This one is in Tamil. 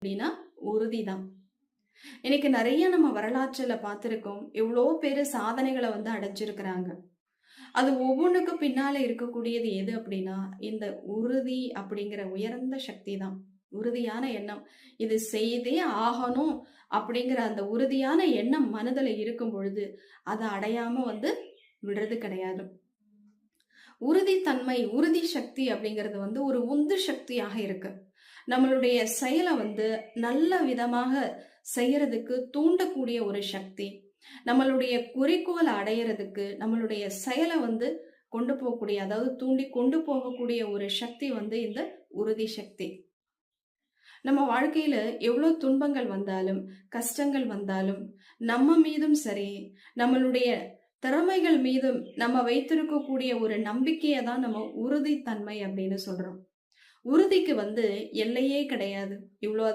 அப்படின்னா உறுதிதான். இன்னைக்கு நிறைய நம்ம வரலாற்றுல பார்த்திருக்கோம். எவ்வளோ பேரு சாதனைகள அடைஞ்சிருக்கிறாங்க. அது ஒவ்வொன்னுக்கும் பின்னால இருக்கக்கூடியது எது அப்படின்னா, இந்த உறுதி அப்படிங்கிற உயர்ந்த சக்தி தான். உறுதியான எண்ணம். இது செய்தே ஆகணும் அப்படிங்கிற அந்த உறுதியான எண்ணம் மனதுல இருக்கும் பொழுது, அத அடையாம விடுறது கிடையாது. உறுதித்தன்மை, உறுதி சக்தி அப்படிங்கிறது ஒரு உந்து சக்தியாக இருக்கு. நம்மளுடைய செயல நல்ல விதமாக செய்யறதுக்கு தூண்டக்கூடிய ஒரு சக்தி. நம்மளுடைய குறிக்கோள அடையறதுக்கு நம்மளுடைய செயல கொண்டு போகக்கூடிய, அதாவது தூண்டி கொண்டு போகக்கூடிய ஒரு சக்தி இந்த உறுதி சக்தி. நம்ம வாழ்க்கையில எவ்வளோ துன்பங்கள் வந்தாலும், கஷ்டங்கள் வந்தாலும், நம்ம மீதும் சரி, நம்மளுடைய திறமைகள் மீதும் நம்ம வைத்திருக்கக்கூடிய ஒரு நம்பிக்கைய தான் நம்ம உறுதித்தன்மை அப்படின்னு சொல்றோம். உறுதிக்கு எல்லையே கிடையாது. இவ்வளோ